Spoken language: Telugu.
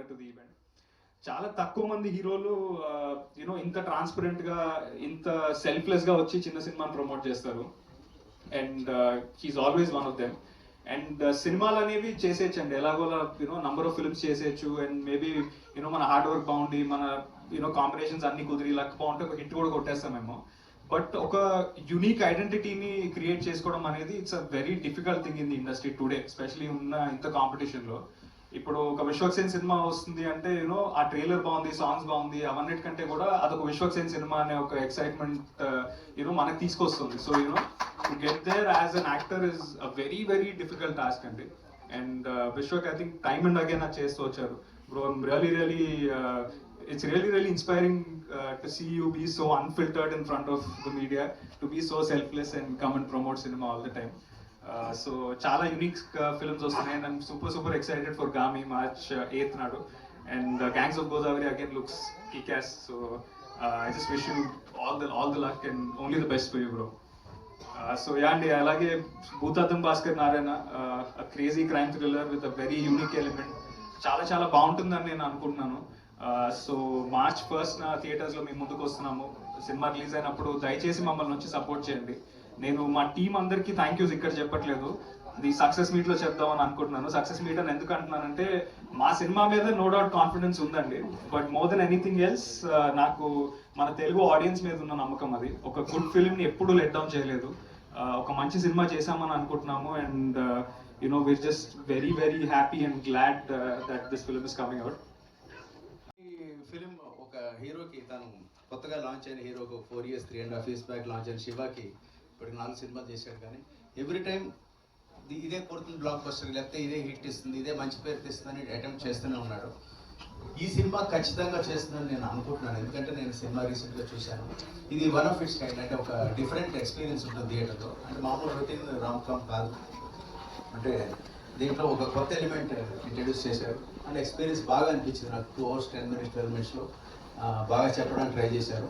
to the event. చాలా తక్కువ మంది హీరోలు యూనో ఇంత ట్రాన్స్పరెంట్ గా ఇంత సెల్ఫ్లెస్ గా వచ్చి చిన్న సినిమాని ప్రమోట్ చేస్తారు and he's always one of them. And సినిమాలు అనేవి చేసేయచ్చండి ఎలాగోలా యూనో నంబర్ ఆఫ్ ఫిల్మ్స్ చేసేయచ్చు అండ్ మేబీ యూనో మన హార్డ్ వర్క్ బాగుండి మన యూనో కాంబినేషన్స్ అన్ని కుదిరి లక్ బాగుంటే ఒక హిట్ కూడా కొట్టేస్తామేమో. బట్ ఒక యునీక్ ఐడెంటిటీని క్రియేట్ చేసుకోవడం అనేది it's a very difficult thing in the industry today, especially ఉన్న ఇంత కాంపిటీషన్లో. ఇప్పుడు ఒక విశ్వక్సేన్ సినిమా వస్తుంది అంటే యూనో ఆ ట్రైలర్ బాగుంది, సాంగ్స్ బాగుంది, అవన్నిటికంటే కూడా అదొక విశ్వక్సేన్ సినిమా అనే ఒక ఎక్సైట్మెంట్ యూనో మనకి తీసుకొస్తుంది. So you know to get there as an actor is a very very difficult task అండి. And Vishwak I think time and again అది చేస్తూ వచ్చారు. Bro I'm really it's really inspiring to see you be so unfiltered in front of the media, to be so selfless and come and promote cinema all the time. So chala unique films vasthunayi and I'm super excited for Gami March 8th nadu, and Gangs of Godavari again looks kick-ass. So I just wish you all the luck and only the best for you, bro. So yeah andi alage Bhutatham Bhaskar Narayana, a crazy crime thriller with a very unique element, చాలా బాగుంటుందని నేను అనుకుంటున్నాను. సో March 1st థియేటర్స్లో మేము ముందుకు వస్తున్నాము. సినిమా రిలీజ్ అయినప్పుడు దయచేసి మమ్మల్ని వచ్చి సపోర్ట్ చేయండి. నేను మా టీం అందరికీ థ్యాంక్ యూస్ ఇక్కడ చెప్పట్లేదు, ఇది సక్సెస్ మీట్లో చెప్దామని అనుకుంటున్నాను. సక్సెస్ మీట్ అని ఎందుకు అంటున్నానంటే మా సినిమా మీద నో డౌట్ కాన్ఫిడెన్స్ ఉందండి, but more than anything else నాకు మన తెలుగు ఆడియన్స్ మీద ఉన్న నమ్మకం. అది ఒక గుడ్ ఫిల్మ్ని ఎప్పుడూ లెట్ డౌన్ చేయలేదు. ఒక మంచి సినిమా చేశామని అనుకుంటున్నాము. And you know we are just very happy and glad that this film is coming out. Film ఒక హీరోకి, తను కొత్తగా లాంచ్ అయిన హీరోకి 4 years 3.5 years బ్యాక్ లాంచ్ అయిన శివాకి ఇప్పటికి 4 సినిమాలు చేశాడు. కానీ ఎవ్రీ టైం ఇదే కొడుతుంది బ్లాక్ బస్టర్, లేకపోతే ఇదే హిట్ ఇస్తుంది, ఇదే మంచి పేరు తెస్తుందని అటెంప్ట్ చేస్తూనే ఉన్నాడు. ఈ సినిమా ఖచ్చితంగా చేస్తుందని నేను అనుకుంటున్నాను, ఎందుకంటే నేను సినిమా రీసెంట్గా చూశాను. ఇది వన్ ఆఫ్ ఇట్స్ కైండ్, అంటే ఒక డిఫరెంట్ ఎక్స్పీరియన్స్ ఉంటుంది థియేటర్లో. అంటే మామూలు రొటీన్ రామ్ కామ్ కాదు, అంటే దీంట్లో ఒక కొత్త ఎలిమెంట్ ఇంట్రడ్యూస్ చేశారు. అండ్ ఎక్స్పీరియన్స్ బాగా అనిపించింది నాకు. 2 hours 10 minutes 12 minutesలో బాగా చెప్పడానికి ట్రై చేశారు.